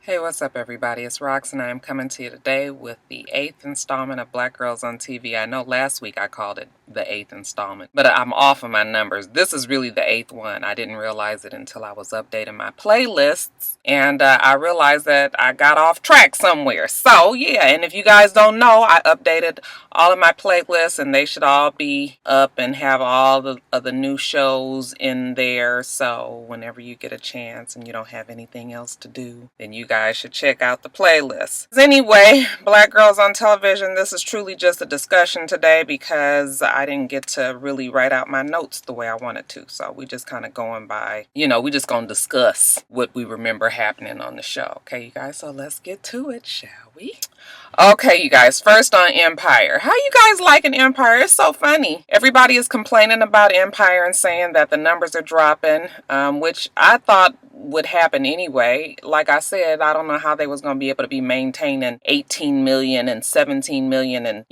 Hey, what's up, everybody? It's Rox, and I am coming to you today with the 8th installment of Black Girls on TV. I know last week I called it the 8th installment, but I'm off of my numbers. This is really the 8th one. I didn't realize it until I was updating my playlists, and I realized that I got off track somewhere. So, yeah, and if you guys don't know, I updated all of my playlists, and they should all be up and have all of the new shows in there. So, whenever you get a chance and you don't have anything else to do, then you guys should check out the playlist. Anyway, Black Girls on Television, this is truly just a discussion today because I didn't get to really write out my notes the way I wanted to. So we just kind of going by, we just going to discuss what we remember happening on the show. Okay, you guys, so let's get to it, shall we? Okay, you guys, first on Empire. How you guys liking Empire? It's so funny. Everybody is complaining about Empire and saying that the numbers are dropping, which I thought would happen anyway. Like I said, I don't know how they was going to be able to be maintaining 18 million and 17 million and,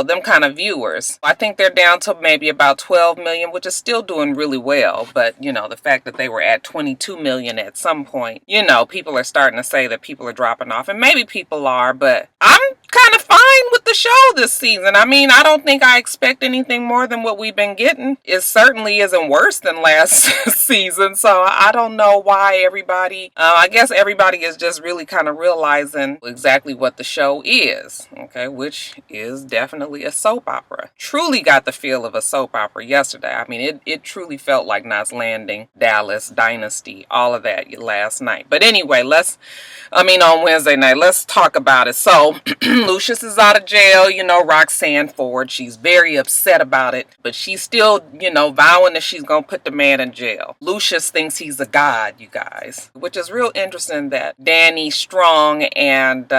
them kind of viewers. I think they're down to maybe about 12 million, which is still doing really well. But, the fact that they were at 22 million at some point, people are starting to say that people are dropping off. And maybe people are, but I'm kind of fine with the show this season. I mean, I don't think I expect anything more than what we've been getting. It certainly isn't worse than last season. So I don't know why everybody, I guess everybody is just really kind of realizing exactly what the show is, okay, which is definitely a soap opera. Truly got the feel of a soap opera yesterday. I mean, it truly felt like Knots Landing, Dallas, Dynasty, all of that last night. But anyway, on Wednesday night, let's talk about it. So, Lucius is out of jail, Roxanne Ford. She's very upset about it, but she's still, vowing that she's going to put the man in jail. Lucius thinks he's a god, you guys, which is real interesting that Danny Strong and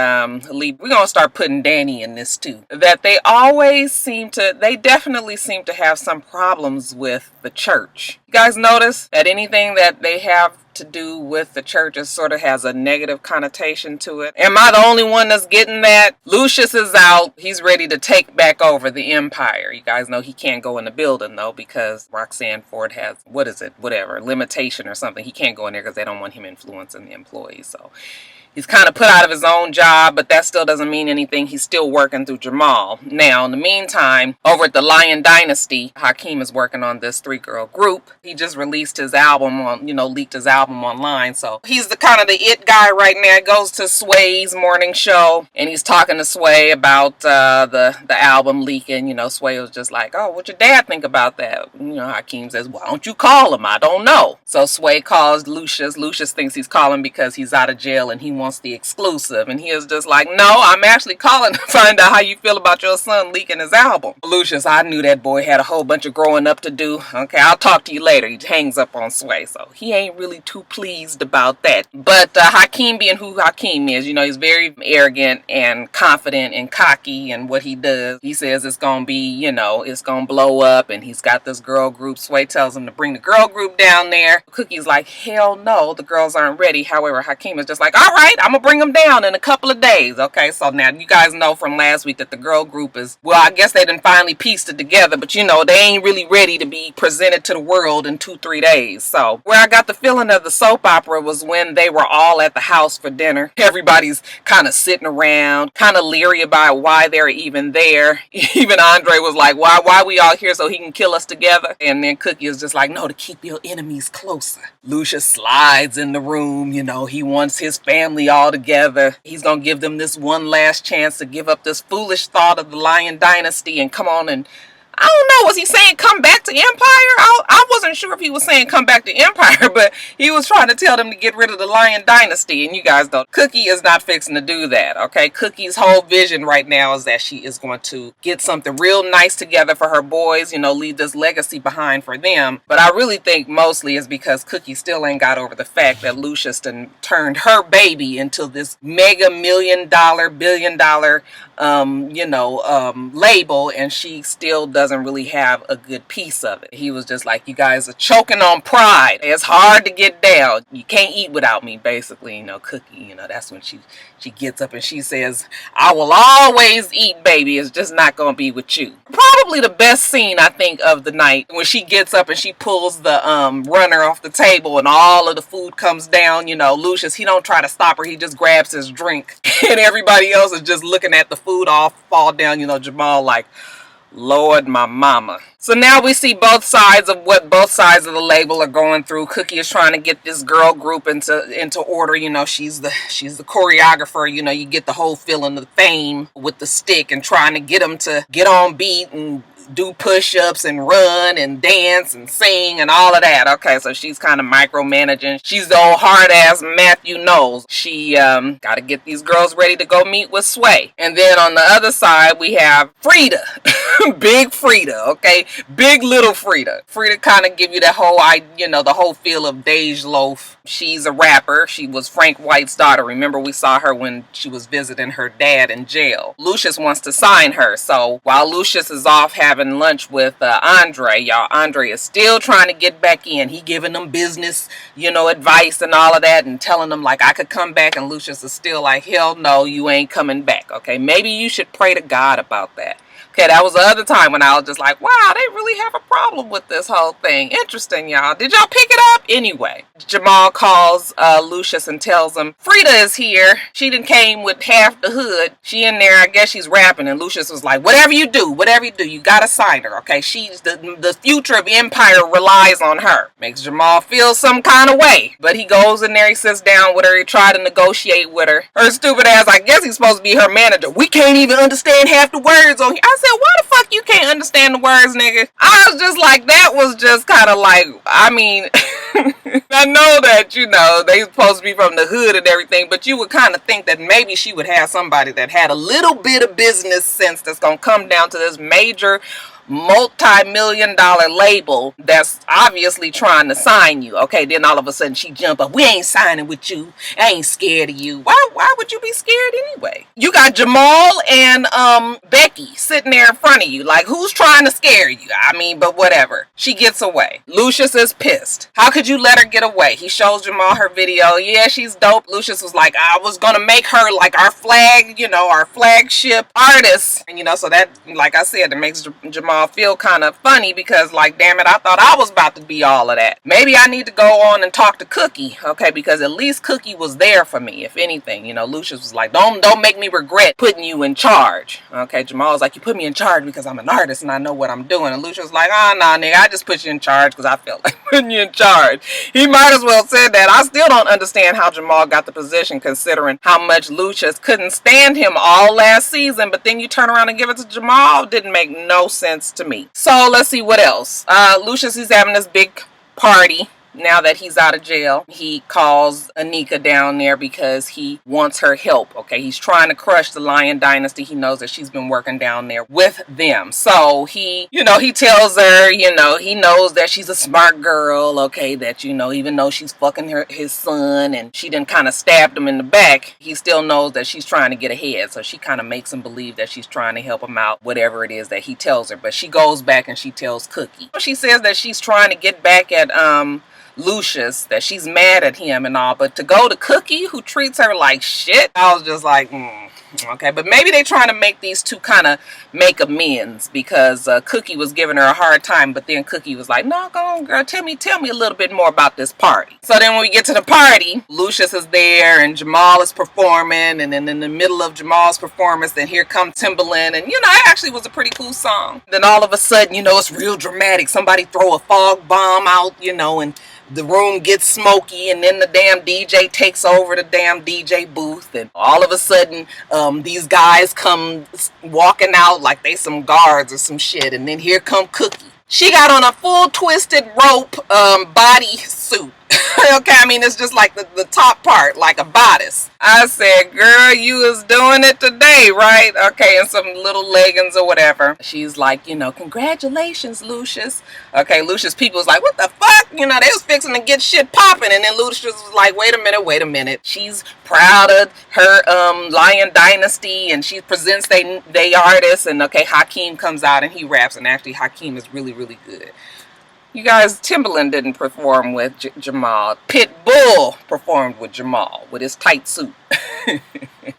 Lee, we're going to start putting Danny in this too, that they definitely seem to have some problems with the church. You guys notice that anything that they have to do with the church sort of has a negative connotation to it. Am I the only one that's getting that? Lucius is out. He's ready to take back over the empire. You guys know he can't go in the building though because Roxanne Ford has, limitation or something. He can't go in there because they don't want him influencing the employees. So he's kind of put out of his own job, but that still doesn't mean anything. He's still working through Jamal. Now, in the meantime, over at the Lion Dynasty, Hakeem is working on this 3-girl group. He just released his album leaked his album online. So he's the kind of the it guy right now. He goes to Sway's morning show, and he's talking to Sway about the album leaking. Sway was just like, oh, what your dad think about that? Hakeem says, why don't you call him? I don't know. So Sway calls Lucius. Lucius thinks he's calling because he's out of jail and he wants the exclusive, and he is just like, no, I'm actually calling to find out how you feel about your son leaking his album. Lucius, I knew that boy had a whole bunch of growing up to do. Okay, I'll talk to you later. He hangs up on Sway, so he ain't really too pleased about that. But Hakeem being who Hakeem is, he's very arrogant and confident and cocky in what he does. He says it's gonna be, it's gonna blow up, and he's got this girl group. Sway tells him to bring the girl group down there. Cookie's like, hell no, the girls aren't ready. However, Hakeem is just like, all right, I'm gonna bring them down in a couple of days. Okay, so now you guys know from last week that the girl group is, well, I guess they didn't finally pieced it together, but they ain't really ready to be presented to the world in 2-3 days. So where I got the feeling of the soap opera was when they were all at the house for dinner. Everybody's kind of sitting around, kind of leery about why they're even there. Even Andre was like, why we all here, so he can kill us together? And then Cookie is just like, no, to keep your enemies closer. Lucius slides in the room, he wants his family all together. He's gonna give them this one last chance to give up this foolish thought of the Lion Dynasty and come on and, I don't know, was he saying come back to Empire? I wasn't sure if he was saying come back to Empire, but he was trying to tell them to get rid of the Lion Dynasty, and you guys know Cookie is not fixing to do that, okay? Cookie's whole vision right now is that she is going to get something real nice together for her boys, leave this legacy behind for them. But I really think mostly is because Cookie still ain't got over the fact that Lucius turned her baby into this mega $1 billion label, and she still doesn't doesn't really have a good piece of it. He was just like, you guys are choking on pride. It's hard to get down. You can't eat without me, basically. Cookie, that's when she gets up and she says, I will always eat, baby. It's just not going to be with you. Probably the best scene, I think, of the night, when she gets up and she pulls the runner off the table and all of the food comes down. Lucius, he don't try to stop her. He just grabs his drink and everybody else is just looking at the food all fall down. Jamal like, Lord, my mama. So now we see both sides of what both sides of the label are going through. Cookie is trying to get this girl group into order. She's the choreographer. You get the whole feeling of fame with the stick and trying to get them to get on beat and do push-ups and run and dance and sing and all of that. Okay, so she's kind of micromanaging. She's the old hard-ass Matthew Knowles. She got to get these girls ready to go meet with Sway. And then on the other side, we have Frida. Big Frida, okay? Big little Frida. Frida kind of give you that whole, the whole feel of Dej Loaf. She's a rapper. She was Frank White's daughter. Remember, we saw her when she was visiting her dad in jail. Lucius wants to sign her. So while Lucius is off having lunch with Andre, y'all, Andre is still trying to get back in. He giving them business, advice and all of that and telling them like I could come back, and Lucius is still like, hell no, you ain't coming back. Okay, maybe you should pray to God about that. Okay, that was the other time when I was just like, wow, they really have a problem with this whole thing. Interesting, y'all. Did y'all pick it up? Anyway, Jamal calls Lucius and tells him, Frida is here. She done came with half the hood. She in there, I guess she's rapping. And Lucius was like, whatever you do, you gotta sign her, okay? She's the future of Empire relies on her. Makes Jamal feel some kind of way. But he goes in there, he sits down with her, he try to negotiate with her. Her stupid ass, I guess he's supposed to be her manager. We can't even understand half the words on here. I said, why the fuck you can't understand the words, nigga? I was just like, that was just kind of like, I mean, I know that, they supposed to be from the hood and everything, but you would kind of think that maybe she would have somebody that had a little bit of business sense that's going to come down to this major multi-million-dollar label that's obviously trying to sign you. Okay, then all of a sudden she jump up. We ain't signing with you. I ain't scared of you. Why would you be scared anyway? You got Jamal and Becky sitting there in front of you. Like, who's trying to scare you? I mean, but whatever. She gets away. Lucius is pissed. How could you let her get away? He shows Jamal her video. Yeah, she's dope. Lucius was like, I was gonna make her like our flag, our flagship artist. And so that, like I said, it makes Jamal feel kind of funny because, like, damn it, I thought I was about to be all of that. Maybe I need to go on and talk to Cookie, okay, because at least Cookie was there for me, if anything. Lucius was like, don't make me regret putting you in charge. Okay, Jamal was like, you put me in charge because I'm an artist and I know what I'm doing. And Lucius was like, nah, nigga, I just put you in charge because I felt like putting you in charge. He might as well said that. I still don't understand how Jamal got the position, considering how much Lucius couldn't stand him all last season, but then you turn around and give it to Jamal. Didn't make no sense to me. So let's see what else. Lucius is having this big party now that he's out of jail. He calls Anika down there because he wants her help. Okay, he's trying to crush the Lion Dynasty. He knows that she's been working down there with them. So he tells her, he knows that she's a smart girl. Okay, that even though she's fucking his son and she done kind of stabbed him in the back, he still knows that she's trying to get ahead. So she kind of makes him believe that she's trying to help him out, whatever it is that he tells her. But she goes back and she tells Cookie. She says that she's trying to get back at Lucius, that she's mad at him and all, but to go to Cookie, who treats her like shit, I was just like, okay, but maybe they trying to make these two kind of make amends, because Cookie was giving her a hard time, but then Cookie was like, no, go on, girl, tell me a little bit more about this party. So then when we get to the party, Lucius is there and Jamal is performing, and then in the middle of Jamal's performance, then here comes Timbaland, and it actually was a pretty cool song. Then all of a sudden, it's real dramatic. Somebody throw a fog bomb out, and the room gets smoky, and then the damn DJ takes over the damn DJ booth, and all of a sudden these guys come walking out like they some guards or some shit, and then here come Cookie. She got on a full twisted rope body suit. Okay, I mean, it's just like the top part, like a bodice. I said, girl, you was doing it today, right? Okay, and some little leggings or whatever. She's like, congratulations, Lucius. Okay, Lucius people was like, what the fuck? back. You know, they was fixing to get shit popping. And then Lucius was like, wait a minute. She's proud of her Lion Dynasty, and she presents they artists. And okay, Hakeem comes out and he raps, and actually Hakeem is really, really good. You guys, Timbaland didn't perform with Jamal. Pitbull performed with Jamal with his tight suit.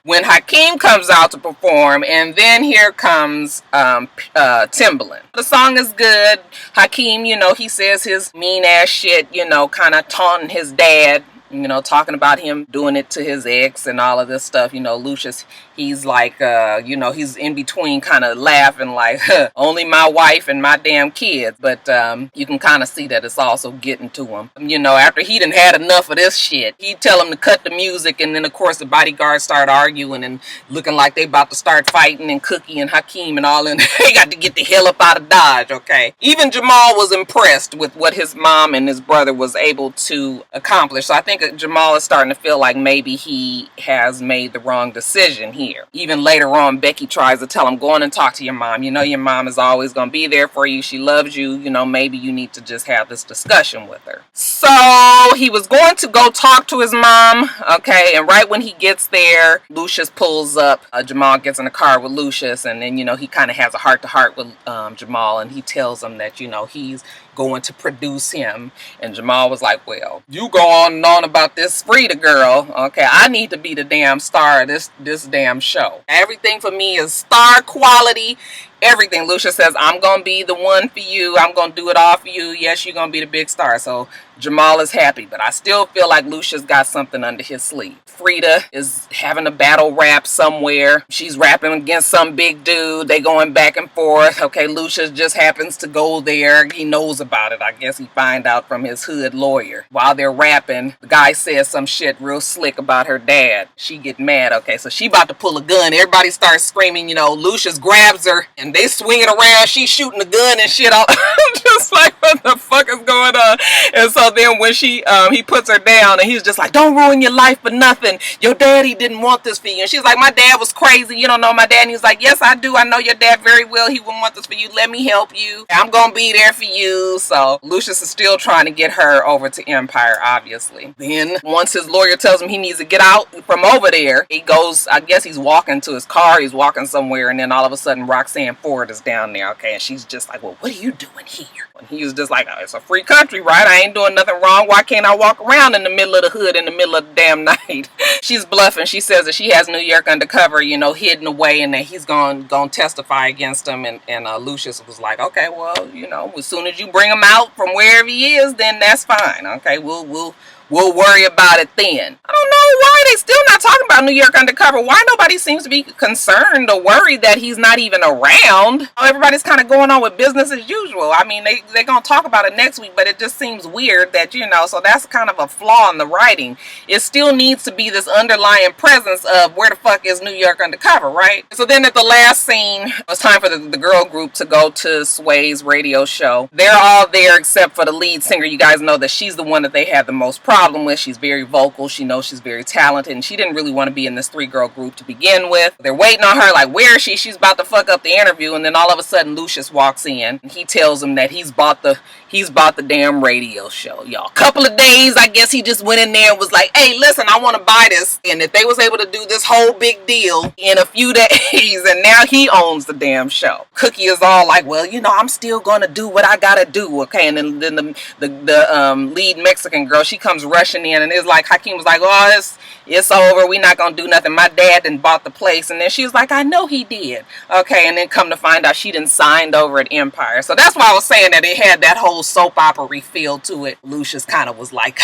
When Hakeem comes out to perform, and then here comes Timbaland. The song is good. Hakeem, you know, he says his mean ass shit, you know, kind of taunting his dad. You know, talking about him doing it to his ex and all of this stuff. You know, Lucius, he's like, you know, he's in between kind of laughing like, only my wife and my damn kids. But you can kind of see that it's also getting to him. You know, after he done had enough of this shit, he'd tell him to cut the music. And then, of course, the bodyguards start arguing and looking like they about to start fighting. And Cookie and Hakeem and all, and they got to get the hell up out of Dodge, okay? Even Jamal was impressed with what his mom and his brother was able to accomplish. So I think Jamal is starting to feel like maybe he has made the wrong decision here. Even later on, Becky tries to tell him, go on and talk to your mom. You know, your mom is always going to be there for you. She loves you. You know, maybe you need to just have this discussion with her. So he was going to go talk to his mom. Okay. And right when he gets there, Lucius pulls up. Jamal gets in the car with Lucius. And then, you know, he kind of has a heart-to-heart with Jamal. And he tells him that, you know, he's going to produce him. And Jamal was like, well, you go on and on about this Frida girl. Okay, I need to be the damn star of this damn show. Everything for me is star quality. Everything. Lucius says, I'm going to be the one for you. I'm going to do it all for you. Yes, you're going to be the big star. So Jamal is happy, but I still feel like Lucius got something under his sleeve. Frida is having a battle rap somewhere. She's rapping against some big dude. They going back and forth. Okay, Lucius just happens to go there. He knows about it. I guess he find out from his hood lawyer. While they're rapping, the guy says some shit real slick about her dad. She get mad. Okay, so she about to pull a gun. Everybody starts screaming, you know, Lucius grabs her and they swing it around. She's shooting the gun and shit all. Just like, what the fuck is going on? And so then when he puts her down and he's just like, don't ruin your life for nothing. Your daddy didn't want this for you. And she's like, my dad was crazy. You don't know my dad. And he's like, yes, I do. I know your dad very well. He wouldn't want this for you. Let me help you. I'm going to be there for you. So Lucius is still trying to get her over to Empire, obviously. Then once his lawyer tells him he needs to get out from over there, he goes, I guess he's walking to his car. He's walking somewhere. And then all of a sudden Roxanne Ford is down there. Okay. And she's just like, well, what are you doing here? And he was just like, oh, it's a free country, right? I ain't doing nothing wrong. Why can't I walk around in the middle of the hood in the middle of the damn night? She's bluffing. She says that she has New York undercover, you know, hidden away, and that he's going to testify against him. And Lucius was like, okay, well, you know, as soon as you bring him out from wherever he is, then that's fine. Okay, we'll worry about it then. I don't know why they still not talking about New York undercover. Why nobody seems to be concerned or worried that he's not even around. Everybody's kind of going on with business as usual. I mean, they're going to talk about it next week, but it just seems weird that, you know, so that's kind of a flaw in the writing. It still needs to be this underlying presence of where the fuck is New York undercover, right? So then at the last scene, it was time for the girl group to go to Sway's radio show. They're all there except for the lead singer. You guys know that she's the one that they have the most problem with. She's very vocal. She knows she's very talented, and she didn't really want to be in this 3-girl group to begin with. They're waiting on her like, where is she? She's about to fuck up the interview. And then all of a sudden Lucius walks in and he tells him that he's bought the damn radio show, y'all. Couple of days, I guess he just went in there and was like, hey, listen, I want to buy this. And if they was able to do this whole big deal in a few days, and now he owns the damn show. Cookie is all like, well, you know, I'm still gonna do what I gotta do, okay? And then the lead Mexican girl, she comes rushing in, and it's like, Hakeem was like, oh, it's over. We not gonna do nothing. My dad done bought the place. And then she was like, I know he did. Okay, and then come to find out she done signed over at Empire. So that's why I was saying that it had that whole soap opera feel to it. Lucius kind of was like,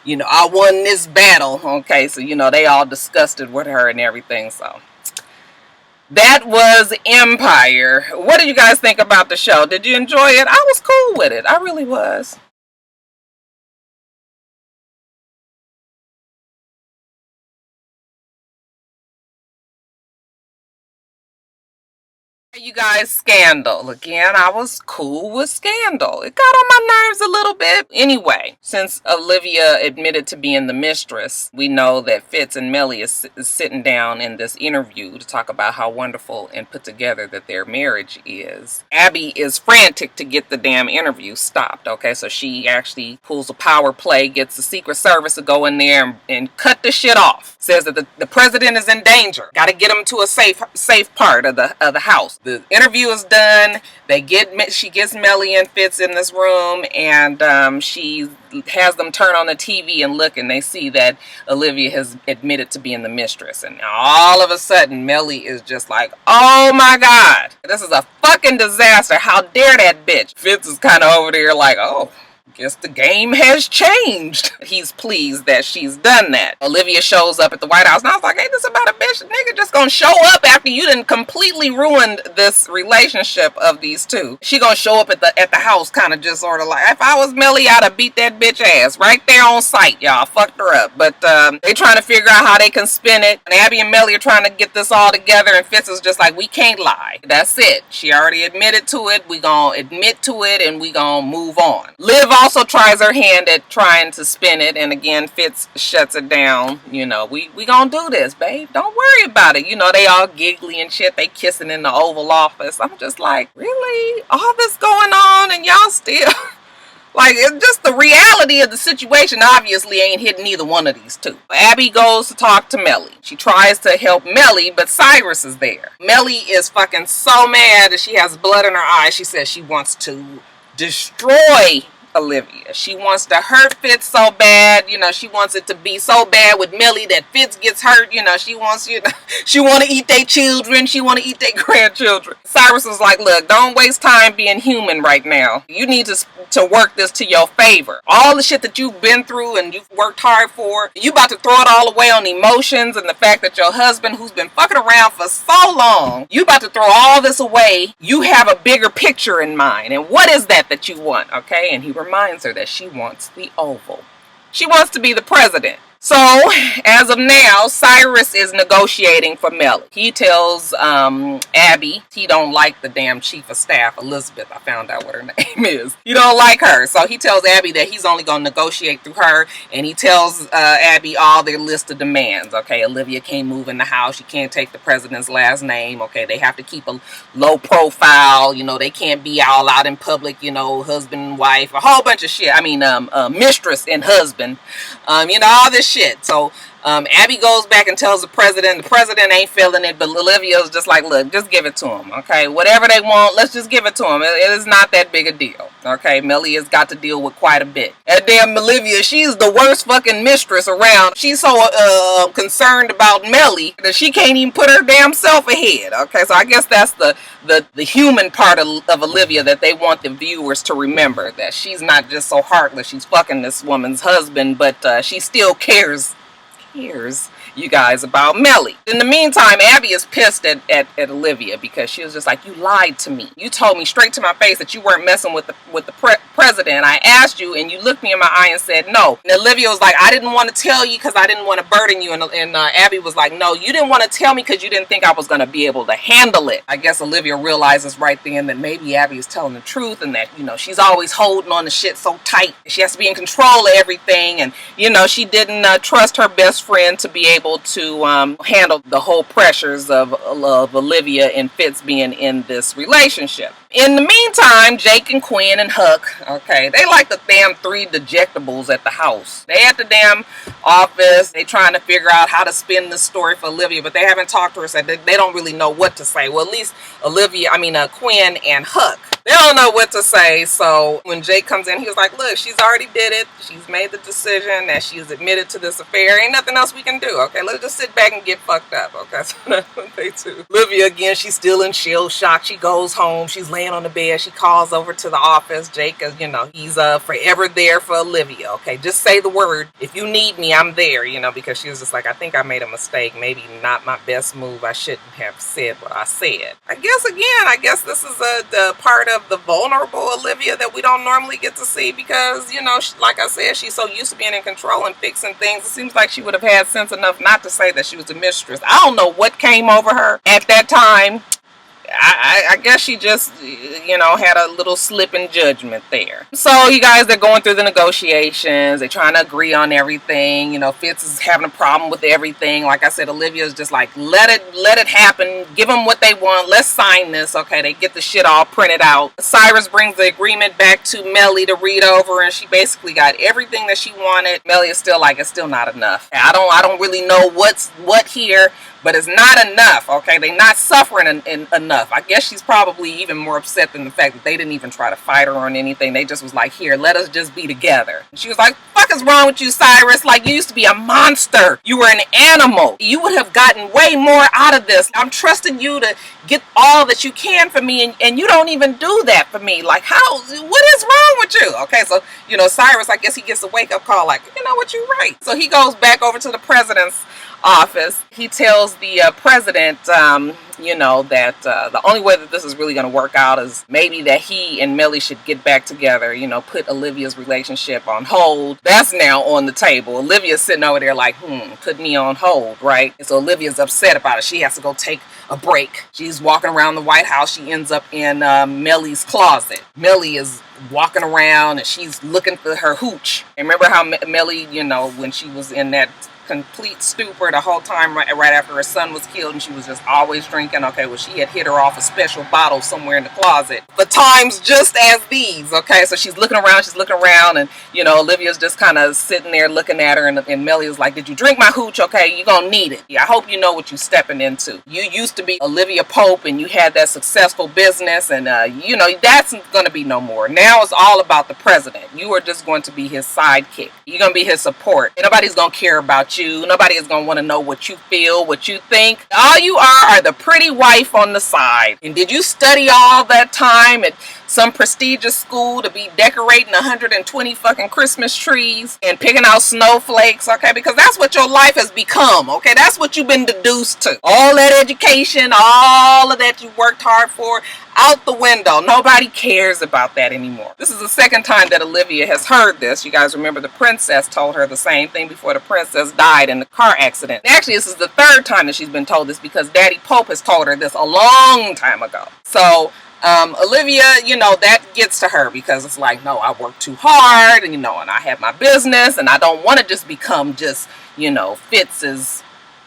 you know, I won this battle. Okay, so, you know, they all disgusted with her and everything. So that was Empire. What did you guys think about the show? Did you enjoy it? I was cool with it. I really was. You guys, Scandal. Again, I was cool with Scandal. It got on my nerves a little bit. Anyway, since Olivia admitted to being the mistress, we know that Fitz and Mellie is sitting down in this interview to talk about how wonderful and put together that their marriage is. Abby is frantic to get the damn interview stopped, okay? So she actually pulls a power play, gets the Secret Service to go in there and cut the shit off. Says that the president is in danger. Got to get him to a safe part of the house. The interview is done. She gets Mellie and Fitz in this room, and she has them turn on the TV and look, and they see that Olivia has admitted to being the mistress. And all of a sudden, Mellie is just like, oh my God, this is a fucking disaster. How dare that bitch? Fitz is kind of over there like, oh, guess the game has changed. He's pleased that she's done that. Olivia shows up at the White House, and I was like, ain't this about a bitch? Nigga just gonna show up after you done completely ruined this relationship of these two. She gonna show up at the house kind of just sort of like, if I was Mellie, I'd have beat that bitch ass right there on site, y'all. Fucked her up. But they trying to figure out how they can spin it. And Abby and Mellie are trying to get this all together, and Fitz is just like, we can't lie. That's it. She already admitted to it. We gonna admit to it, and we gonna move on. Liv also tries her hand at trying to spin it, and again Fitz shuts it down. You know, we gonna do this, babe, don't worry about it. You know, they all giggly and shit, they kissing in the Oval Office. I'm just like, really, all this going on and y'all still like, it's just the reality of the situation obviously ain't hitting neither one of these two. Abby goes to talk to Mellie. She tries to help Mellie, but Cyrus is there. Mellie is fucking so mad that she has blood in her eyes. She says she wants to destroy Olivia. She wants to hurt Fitz so bad, you know, she wants it to be so bad with Mellie that Fitz gets hurt, you know, she wants, you know, she want to eat their children, she want to eat their grandchildren. Cyrus was like, look, don't waste time being human right now. You need to work this to your favor. All the shit that you've been through and you've worked hard for, you about to throw it all away on emotions and the fact that your husband, who's been fucking around for so long, you about to throw all this away. You have a bigger picture in mind, and what is that you want, okay? And he reminds her that she wants the Oval. She wants to be the president. So, as of now, Cyrus is negotiating for Mellie. He tells Abby he don't like the damn chief of staff, Elizabeth. I found out what her name is. He don't like her. So he tells Abby that he's only going to negotiate through her. And he tells Abby all their list of demands. Okay, Olivia can't move in the house. She can't take the president's last name. Okay, they have to keep a low profile. You know, they can't be all out in public, you know, husband and wife. A whole bunch of shit. I mean, mistress and husband. You know, all this shit. So Abby goes back and tells the president ain't feeling it, but Olivia's just like, look, just give it to him, okay? Whatever they want, let's just give it to him. It is not that big a deal, okay? Mellie has got to deal with quite a bit. And damn Olivia, she's the worst fucking mistress around. She's so concerned about Mellie that she can't even put her damn self ahead, okay? So I guess that's the human part of Olivia that they want the viewers to remember, that she's not just so heartless. She's fucking this woman's husband, but she still cares, you guys, about Mellie. In the meantime, Abby is pissed at Olivia because she was just like, you lied to me. You told me straight to my face that you weren't messing with the president. I asked you and you looked me in my eye and said no. And Olivia was like, I didn't want to tell you because I didn't want to burden you. And Abby was like, no, you didn't want to tell me because you didn't think I was going to be able to handle it. I guess Olivia realizes right then that maybe Abby is telling the truth, and that, you know, she's always holding on to shit so tight. She has to be in control of everything, and, you know, she didn't trust her best friend to be able to handle the whole pressures of Olivia and Fitz being in this relationship. In the meantime, Jake and Quinn and Huck, okay, they like the damn three dejectables at the house. They at the damn office. They trying to figure out how to spin this story for Olivia, but they haven't talked to her, so they don't really know what to say. Well, at least Quinn and Huck, they don't know what to say. So when Jake comes in, he was like, look, she's already did it. She's made the decision that she's admitted to this affair. Ain't nothing else we can do, okay? Let's just sit back and get fucked up, okay? So that's what they do. Olivia, again, she's still in shell shock. She goes home. She's laying on the bed. She calls over to the office. Jake is, you know, he's forever there for Olivia, okay? Just say the word. If you need me, I'm there, you know, because she was just like, I think I made a mistake. Maybe not my best move. I shouldn't have said what I said. I guess this is the part of the vulnerable Olivia that we don't normally get to see because, you know, like I said, she's so used to being in control and fixing things. It seems like she would have had sense enough not to say that she was a mistress. I don't know what came over her at that time. I guess she just, you know, had a little slip in judgment there. So you guys, they're going through the negotiations. They're trying to agree on everything. You know, Fitz is having a problem with everything. Like I said, Olivia's just like, let it happen. Give them what they want. Let's sign this. Okay, they get the shit all printed out. Cyrus brings the agreement back to Melly to read over, and she basically got everything that she wanted. Melly is still like, it's still not enough. I don't really know what's what here, but it's not enough. Okay, they're not suffering enough. I guess she's probably even more upset than the fact that they didn't even try to fight her on anything. They just was like, here, let us just be together. And she was like, fuck is wrong with you, Cyrus? Like, you used to be a monster. You were an animal. You would have gotten way more out of this. I'm trusting you to get all that you can for me, and you don't even do that for me. Like, how, what is wrong with you? Okay, so, you know, Cyrus, I guess he gets a wake-up call like, you know what, you're right. So he goes back over to the president's office. He tells the president, you know, that the only way that this is really going to work out is maybe that he and Melly should get back together, you know, put Olivia's relationship on hold. That's now on the table. Olivia's sitting over there like, put me on hold, right? And so Olivia's upset about it. She has to go take a break. She's walking around the White House. She ends up in Melly's closet. Melly is walking around and she's looking for her hooch. And remember how Melly, you know, when she was in that complete stupor the whole time right after her son was killed, and she was just always drinking. Okay, well, she had hit her off a special bottle somewhere in the closet for times just as these. Okay, so she's looking around, and you know, Olivia's just kind of sitting there looking at her, and Melly was like, did you drink my hooch? Okay, you're gonna need it. Yeah, I hope you know what you're stepping into. You used to be Olivia Pope, and you had that successful business, and you know, that's gonna be no more. Now it's all about the president. You are just going to be his sidekick. You're gonna be his support. And nobody's gonna care about you. Nobody is going to want to know what you feel, what you think. All you are the pretty wife on the side. And did you study all that time at some prestigious school to be decorating 120 fucking Christmas trees and picking out snowflakes? Okay, because that's what your life has become. Okay, that's what you've been deduced to. All that education, all of that you worked hard for, out the window. Nobody cares about that anymore. This is the second time that Olivia has heard this. You guys remember the princess told her the same thing before the princess died in the car accident. Actually, this is the third time that she's been told this, because Daddy Pope has told her this a long time ago. So Olivia, you know, that gets to her, because it's like, no, I work too hard, and you know, and I have my business, and I don't want to just become just, you know, Fitz's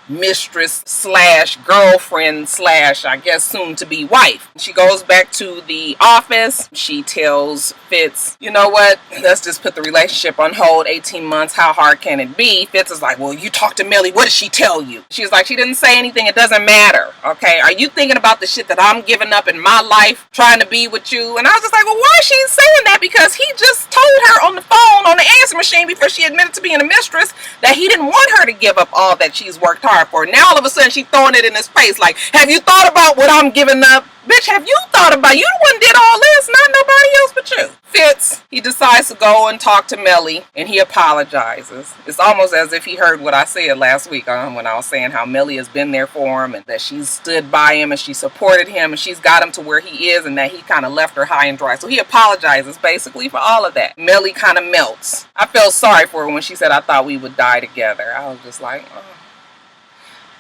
mistress slash girlfriend slash, I guess, soon to be wife. She goes back to the office. She tells Fitz, you know what, let's just put the relationship on hold. 18 months, how hard can it be? Fitz is like, well, you talked to Melly, what did she tell you? She's like, she didn't say anything, it doesn't matter. Okay, are you thinking about the shit that I'm giving up in my life trying to be with you? And I was just like, well, why is she saying that? Because he just told her on the phone, on the answer machine, before she admitted to being a mistress, that he didn't want her to give up all that she's worked hard for. Now all of a sudden she's throwing it in his face like, have you thought about what I'm giving up? Bitch, have you thought about, you the one did all this, not nobody else but you. Fitz, he decides to go and talk to Melly, and he apologizes. It's almost as if he heard what I said last week when I was saying how Melly has been there for him, and that she's stood by him, and she supported him, and she's got him to where he is, and that he kind of left her high and dry. So he apologizes basically for all of that. Melly kind of melts. I felt sorry for her when she said, I thought we would die together. I was just like, oh.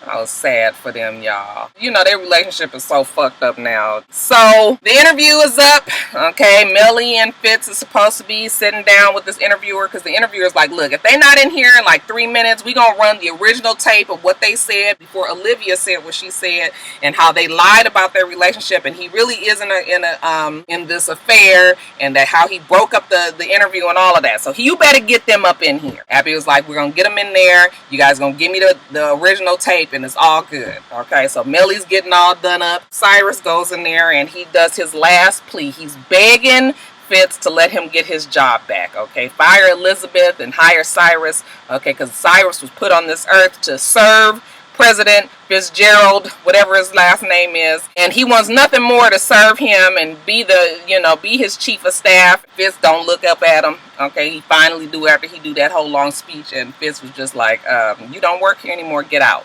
I was sad for them, y'all. You know, their relationship is so fucked up now. So, the interview is up. Okay, Melly and Fitz is supposed to be sitting down with this interviewer, because the interviewer's like, look, if they're not in here in like 3 minutes, we gonna run the original tape of what they said before Olivia said what she said, and how they lied about their relationship, and he really is in this affair, and that how he broke up the interview and all of that. So you better get them up in here. Abby was like, we're gonna get them in there. You guys gonna give me the original tape, and it's all good. Okay, so Melly's getting all done up. Cyrus goes in there and he does his last plea. He's begging Fitz to let him get his job back. Okay, fire Elizabeth and hire Cyrus. Okay, because Cyrus was put on this earth to serve President Fitzgerald, whatever his last name is, and he wants nothing more to serve him and be be his chief of staff. Fitz don't look up at him. Okay, he finally do after he do that whole long speech, and Fitz was just like, you don't work here anymore, get out.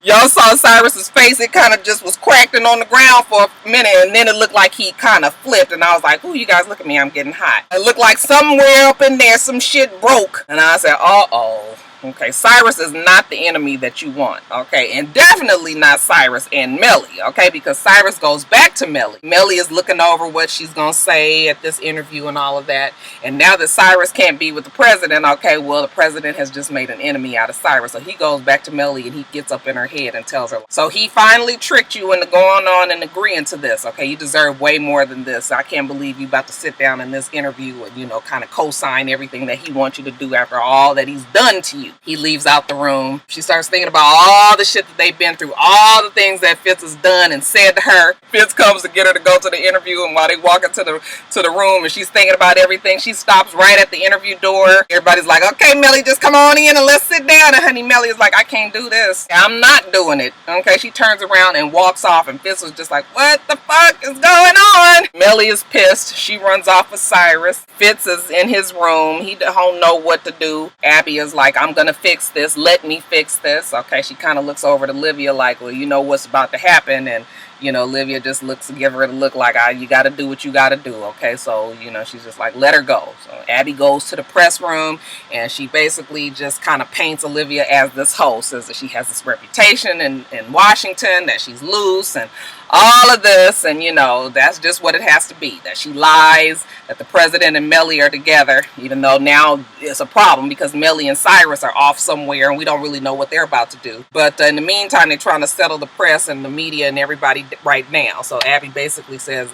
Y'all saw Cyrus's face, it kind of just was cracking on the ground for a minute, and then it looked like he kind of flipped, and I was like, ooh, you guys look at me, I'm getting hot. It looked like somewhere up in there some shit broke, and I said, uh-oh. Okay, Cyrus is not the enemy that you want, okay, and definitely not Cyrus and Melly, okay, because Cyrus goes back to Melly. Melly is looking over what she's gonna say at this interview and all of that, and now that Cyrus can't be with the president, okay, well, the president has just made an enemy out of Cyrus, so he goes back to Melly and he gets up in her head and tells her, so he finally tricked you into going on and agreeing to this, okay, you deserve way more than this. I can't believe you about to sit down in this interview and, you know, kind of co-sign everything that he wants you to do after all that he's done to you. He leaves out the room. She starts thinking about all the shit that they've been through, all the things that Fitz has done and said to her. Fitz comes to get her to go to the interview, and while they walk into the room and she's thinking about everything, she stops right at the interview door. Everybody's like, okay, Melly, just come on in and let's sit down. And honey, Melly is like, I can't do this. I'm not doing it. Okay, she turns around and walks off, and Fitz was just like, what the fuck is going on? Melly is pissed. She runs off with Cyrus. Fitz is in his room. He don't know what to do. Abby is like, I'm gonna fix this. Let me fix this. Okay, she kind of looks over to Livia like, well, you know what's about to happen. And, you know, Livia just give her a look like, you got to do what you got to do. Okay, so, you know, she's just like, let her go. So Abby goes to the press room, and she basically just kind of paints Olivia as this hoe, says that she has this reputation in Washington, that she's loose and all of this, and, you know, that's just what it has to be, that she lies, that the president and Melly are together, even though now it's a problem because Melly and Cyrus are off somewhere and we don't really know what they're about to do. But in the meantime, they're trying to settle the press and the media and everybody right now. So Abby basically says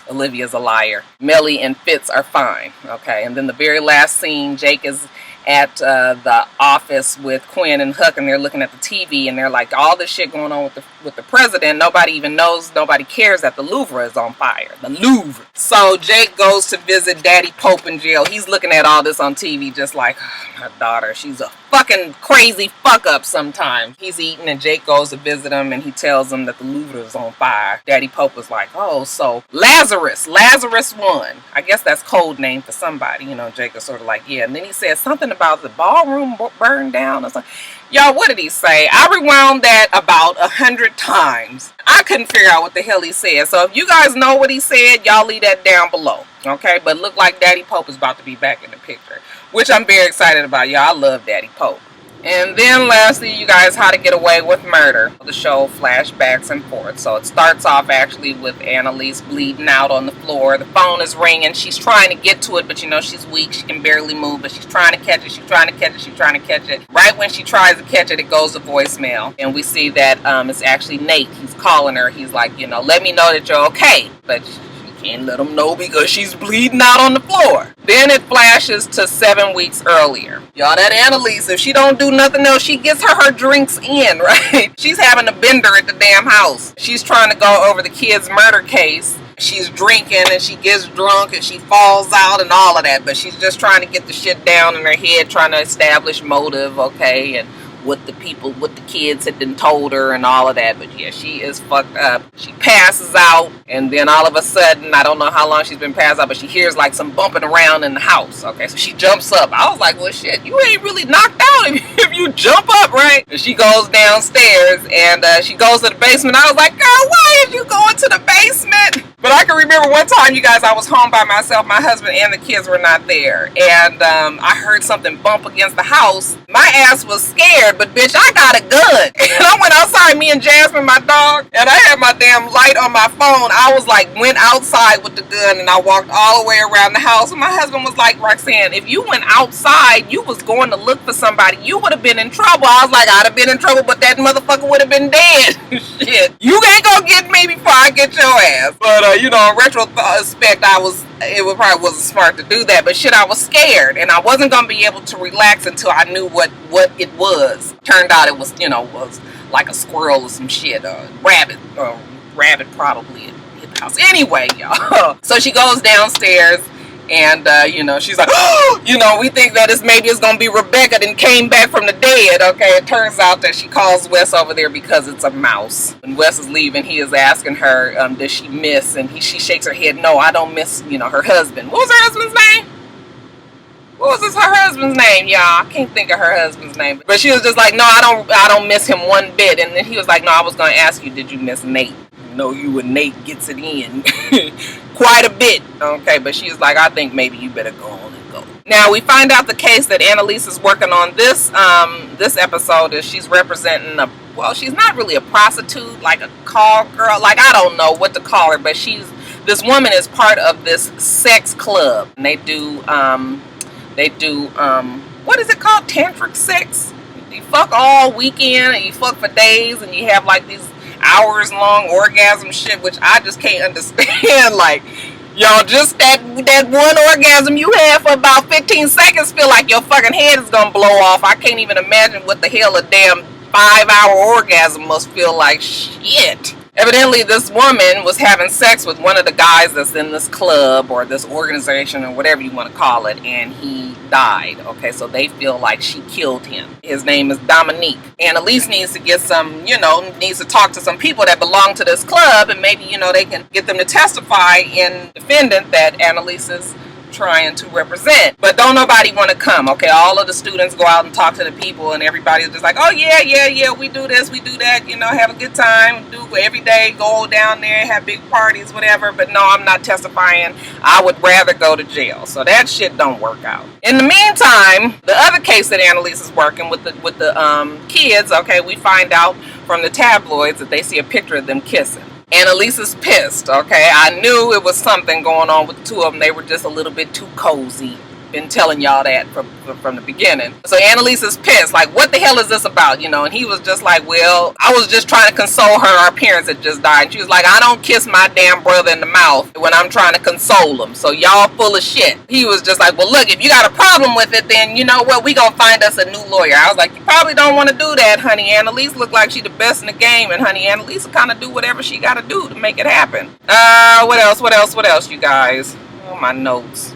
Olivia's a liar. Melly and Fitz are fine. Okay, and then the very last scene, Jake is at the office with Quinn and Huck, and they're looking at the TV, and they're like, all this shit going on with the president, nobody even knows, nobody cares that the Louvre is on fire. The Louvre. So Jake goes to visit Daddy Pope in jail. He's looking at all this on TV just like, oh, my daughter, she's a fucking crazy fuck up sometimes. He's eating, and Jake goes to visit him, and he tells him that the Louvre is on fire. Daddy Pope was like, oh, so Lazarus won. I guess that's code name for somebody. You know, Jake is sort of like, yeah. And then he said something about the ballroom burned down or something. Y'all, what did he say? I rewound that about 100 times. I couldn't figure out what the hell he said. So if you guys know what he said, y'all leave that down below. Okay, but look like Daddy Pope is about to be back in the picture, which I'm very excited about. Y'all, I love Daddy Pope. And then lastly, you guys, How to Get Away with Murder. The show flashbacks and forth. So it starts off actually with Annalise bleeding out on the floor. The phone is ringing. She's trying to get to it, but you know she's weak. She can barely move, but she's trying to catch it. She's trying to catch it. She's trying to catch it. Right when she tries to catch it, it goes to voicemail. And we see that it's actually Nate. He's calling her. He's like, you know, let me know that you're okay. But can't let him know because she's bleeding out on the floor. Then it flashes to 7 weeks earlier. Y'all, that Annalise, if she don't do nothing else, she gets her drinks in, right? She's having a bender at the damn house. She's trying to go over the kid's murder case. She's drinking and she gets drunk and she falls out and all of that. But she's just trying to get the shit down in her head, trying to establish motive, okay, and what the kids had been told her and all of that. But yeah, she is fucked up. She passes out, and then all of a sudden, I don't know how long she's been passed out, but she hears like some bumping around in the house. Okay, so she jumps up. I was like, well shit, you ain't really knocked out if you jump up, right? And she goes downstairs, and she goes to the basement. I was like, girl, why are you going to the basement? But I can remember one time, you guys, I was home by myself. My husband and the kids were not there. And I heard something bump against the house. My ass was scared, but bitch, I got a gun. And I went outside, me and Jasmine, my dog, and I had my damn light on my phone. I was like, went outside with the gun, and I walked all the way around the house. And my husband was like, Roxanne, if you went outside, you was going to look for somebody, you would have been in trouble. I was like, I'd have been in trouble, but that motherfucker would have been dead. Shit. You ain't gonna get me before I get your ass. But you know, in retrospect, it probably wasn't smart to do that, but shit, I was scared, and I wasn't gonna be able to relax until I knew what it was. Turned out it was, you know, was like a squirrel or some shit, rabbit probably hit the house. Anyway, y'all. So she goes downstairs, and you know, she's like, oh, you know, we think that maybe it's gonna be Rebecca that came back from the dead. Okay, it turns out that she calls Wes over there because it's a mouse. When Wes is leaving, he is asking her, does she miss? And she shakes her head, no, I don't miss, you know, her husband. What was her husband's name? What was her husband's name, y'all? I can't think of her husband's name. But she was just like, no, I don't miss him one bit. And then he was like, no, I was gonna ask you, did you miss Nate? No, you and Nate gets it in quite a bit. Okay, but she's like, I think maybe you better go on and go. Now we find out the case that Annalise is working on this this episode is she's representing a, well, she's not really a prostitute, like a call girl, like I don't know what to call her, but this woman is part of this sex club, and they do what is it called, tantric sex. You fuck all weekend and you fuck for days and you have like these hours long orgasm shit, which I just can't understand. Like, y'all, just that one orgasm you have for about 15 seconds feel like your fucking head is gonna blow off. I can't even imagine what the hell a damn 5-hour orgasm must feel like. Shit. Evidently, this woman was having sex with one of the guys that's in this club or this organization or whatever you want to call it, and he died. Okay, so they feel like she killed him. His name is Dominique. Annalise needs to get some, needs to talk to some people that belong to this club, and maybe, they can get them to testify in defendant that Annalise is trying to represent. But don't nobody want to come. Okay, all of the students go out and talk to the people, and everybody's just like, oh yeah, we do this, we do that, have a good time, do every day, go down there, have big parties, whatever. But no, I'm not testifying. I would rather go to jail. So that shit don't work out. In the meantime, the other case that Annalise is working with the kids, okay, we find out from the tabloids that they see a picture of them kissing. Annalise is pissed, okay? I knew it was something going on with the two of them. They were just a little bit too cozy. Been telling y'all that from the beginning. So Annalise is pissed. Like, what the hell is this about, And he was just like, well, I was just trying to console her. Our parents had just died. And she was like, I don't kiss my damn brother in the mouth when I'm trying to console him. So y'all full of shit. He was just like, well, look, if you got a problem with it, then you know what? We gonna find us a new lawyer. I was like, you probably don't want to do that, honey. Annalise look like she the best in the game. And honey, Annalise will kind of do whatever she got to do to make it happen. What else, you guys? Oh, my notes.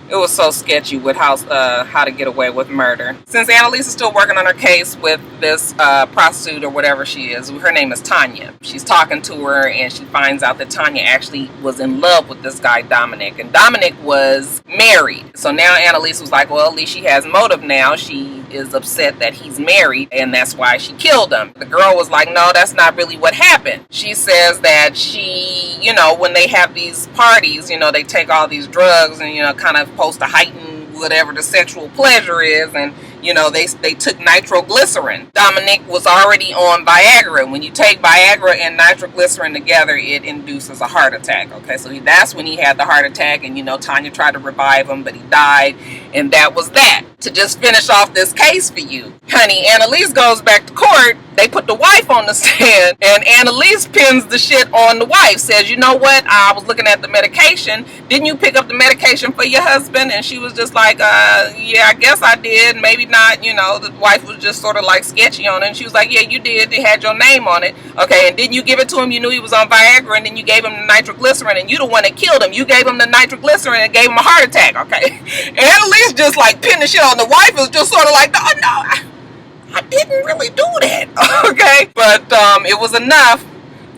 It was so sketchy with how to get away with murder. Since Annalise is still working on her case with this prostitute or whatever she is, her name is Tanya. She's talking to her and she finds out that Tanya actually was in love with this guy Dominic. And Dominic was married. So now Annalise was like, well, at least she has motive now. She is upset that he's married and that's why she killed him. The girl was like, no, that's not really what happened. She says that she, when they have these parties, they take all these drugs and, kind of supposed to heighten whatever the sexual pleasure is, and they took nitroglycerin. Dominic was already on Viagra. When you take Viagra and nitroglycerin together, it induces a heart attack. Okay, so that's when he had the heart attack, and Tanya tried to revive him, but he died, and that was that. To just finish off this case for you, honey, Annalise goes back to court. They put the wife on the stand, and Annalise pins the shit on the wife. Says, you know what? I was looking at the medication. Didn't you pick up the medication for your husband? And she was just like, yeah, I guess I did. Maybe not. The wife was just sort of like sketchy on it. And she was like, yeah, you did. It had your name on it. Okay, and didn't you give it to him? You knew he was on Viagra, and then you gave him the nitroglycerin, and you the one that killed him. You gave him the nitroglycerin and gave him a heart attack. Okay, Annalise just like pinned the shit on the wife. Was just sort of like, oh no, I didn't really do that. Okay, but it was enough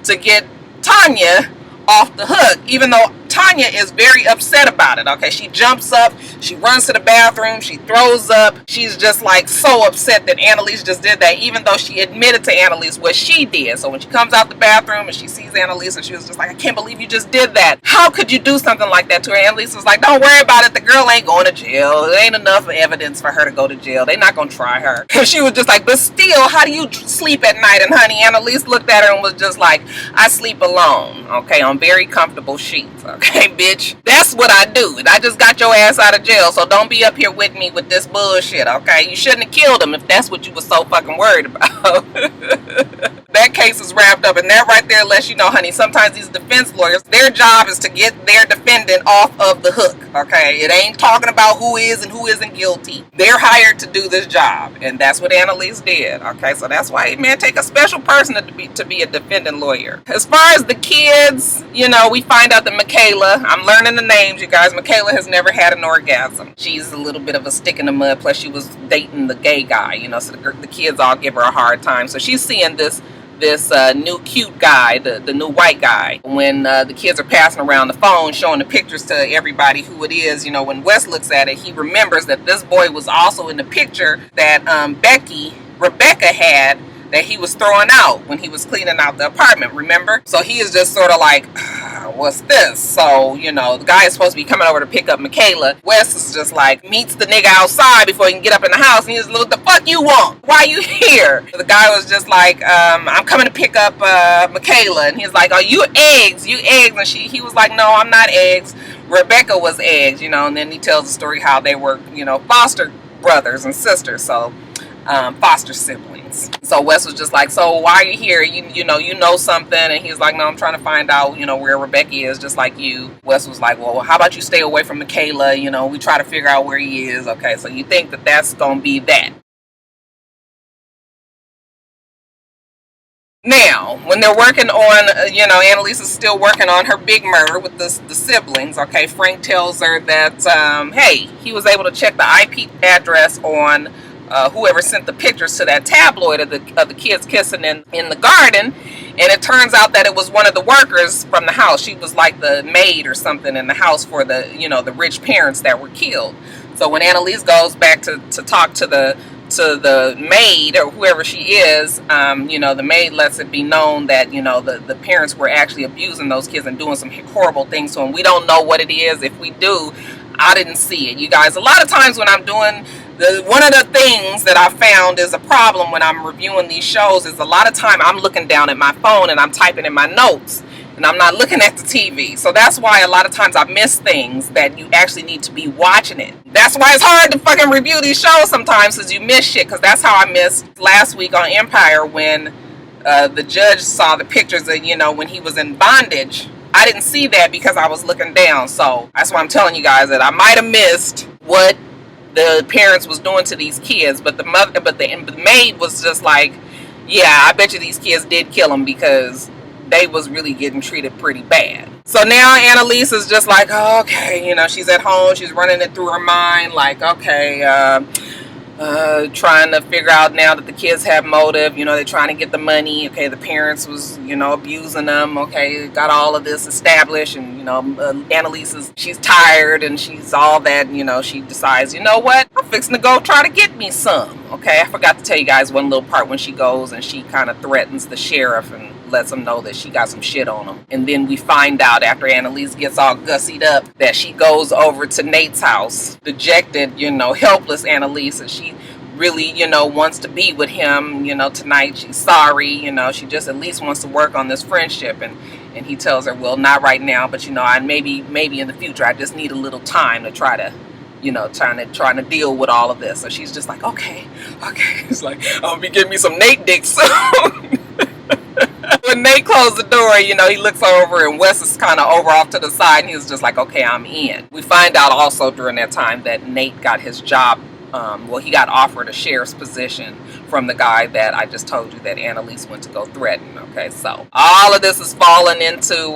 to get Tanya off the hook, even though Tanya is very upset about it. Okay, she jumps up, she runs to the bathroom, she throws up. She's just like so upset that Annalise just did that, even though she admitted to Annalise what she did. So when she comes out the bathroom and she sees Annalise, and she was just like, I can't believe you just did that. How could you do something like that to her? Annalise was like, don't worry about it. The girl ain't going to jail. There ain't enough evidence for her to go to jail. They're not going to try her. And she was just like, but still, how do you sleep at night? And honey, Annalise looked at her and was just like, I sleep alone, okay, on very comfortable sheets. Okay, bitch, that's what I do, and I just got your ass out of jail, so don't be up here with me with this bullshit. Okay, you shouldn't have killed him if that's what you were so fucking worried about. That case is wrapped up, and that right there lets you know, honey, sometimes these defense lawyers, their job is to get their defendant off of the hook. Okay, it ain't talking about who is and who isn't guilty. They're hired to do this job, and that's what Annalise did. Okay, so that's why it may take a special person to be a defendant lawyer. As far as the kids, we find out that Michaela, I'm learning the names, you guys. Michaela has never had an orgasm. She's a little bit of a stick in the mud. Plus, she was dating the gay guy, so the kids all give her a hard time. So she's seeing this new cute guy, the new white guy. When the kids are passing around the phone, showing the pictures to everybody who it is, when Wes looks at it, he remembers that this boy was also in the picture that Rebecca had, that he was throwing out when he was cleaning out the apartment, remember? So he is just sort of like, what's this? So, the guy is supposed to be coming over to pick up Michaela. Wes is just like, meets the nigga outside before he can get up in the house, and he's like, what the fuck you want? Why you here? The guy was just like, I'm coming to pick up Michaela, and he's like, oh, you eggs, and he was like, no, I'm not eggs. Rebecca was eggs, and then he tells the story how they were, foster brothers and sisters, so foster siblings. So Wes was just like, so why are you here? You know something? And he's like, no, I'm trying to find out, where Rebecca is, just like you. Wes was like, well, how about you stay away from Michaela? We try to figure out where he is. Okay, so you think that that's gonna be that. Now, when they're working on, Annalise is still working on her big murder with the siblings, okay, Frank tells her that, hey, he was able to check the IP address on whoever sent the pictures to that tabloid of the kids kissing in the garden, and it turns out that it was one of the workers from the house. She was like the maid or something in the house for the, the rich parents that were killed. So when Annalise goes back to talk to the maid or whoever she is, the maid lets it be known that, the parents were actually abusing those kids and doing some horrible things to them. We don't know what it is. If we do, I didn't see it. You guys, a lot of times when I'm doing, one of the things that I found is a problem when I'm reviewing these shows is a lot of time I'm looking down at my phone and I'm typing in my notes. And I'm not looking at the TV. So that's why a lot of times I miss things that you actually need to be watching it. That's why it's hard to fucking review these shows sometimes, because you miss shit. Because that's how I missed last week on Empire when the judge saw the pictures of, when he was in bondage. I didn't see that because I was looking down. So that's why I'm telling you guys that I might have missed what the parents was doing to these kids. But the maid was just like, yeah, I bet you these kids did kill them because they was really getting treated pretty bad. So now Annalise is just like, oh, okay, she's at home, she's running it through her mind, like, okay, trying to figure out now that the kids have motive, they're trying to get the money, okay, the parents was, abusing them, okay, got all of this established, and, Annalise she's tired, and she's all that, she decides, you know what, I'm fixing to go try to get me some, okay. I forgot to tell you guys one little part when she goes and she kind of threatens the sheriff and lets him know that she got some shit on him. And then we find out after Annalise gets all gussied up that she goes over to Nate's house, dejected, helpless Annalise, and she really, wants to be with him, tonight. She's sorry, she just at least wants to work on this friendship. And he tells her, well, not right now, but I maybe in the future, I just need a little time to try to, trying to deal with all of this. So she's just like, okay. It's like, I'll be giving me some Nate dick soon. When Nate closed the door, he looks over and Wes is kind of over off to the side, and he's just like, okay, I'm in. We find out also during that time that Nate got his job, he got offered a sheriff's position from the guy that I just told you that Annalise went to go threaten. Okay, so all of this is falling into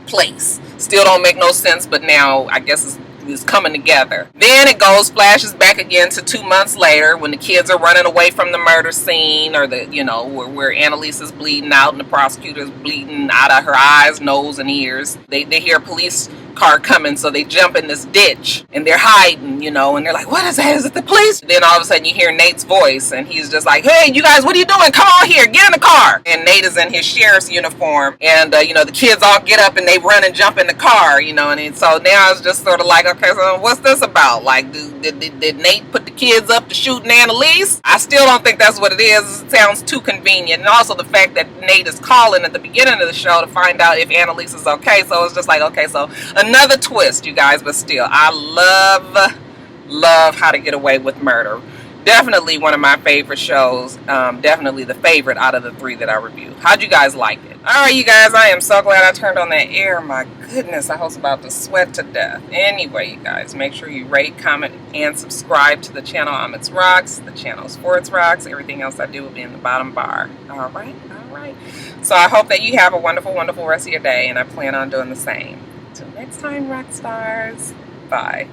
place. Still don't make no sense, but now I guess it's coming together. Then it flashes back again to 2 months later when the kids are running away from the murder scene, or where Annalise is bleeding out and the prosecutor's bleeding out of her eyes, nose, and ears. They hear a police car coming, so they jump in this ditch and they're hiding, and they're like, what is that? Is it the police? Then all of a sudden you hear Nate's voice and he's just like, hey, you guys, what are you doing? Come on here, get in the car. And Nate is in his sheriff's uniform, and the kids all get up and they run and jump in the car, and so now it's just sort of like, okay, so what's this about? Like, did Nate put the kids up to shooting Annalise? I still don't think that's what it is. It sounds too convenient. And also the fact that Nate is calling at the beginning of the show to find out if Annalise is okay. So it's just like, okay, so another twist, you guys. But still, I love How to Get Away with Murder. Definitely one of my favorite shows. Definitely the favorite out of the 3 that I reviewed. How'd you guys like it? Alright, you guys, I am so glad I turned on that air. My goodness, I was about to sweat to death. Anyway, you guys, make sure you rate, comment, and subscribe to the channel. I'm itsrox. The channel is for itsrox. Everything else I do will be in the bottom bar. Alright. So I hope that you have a wonderful, wonderful rest of your day, and I plan on doing the same. Until next time, Roxstars. Bye.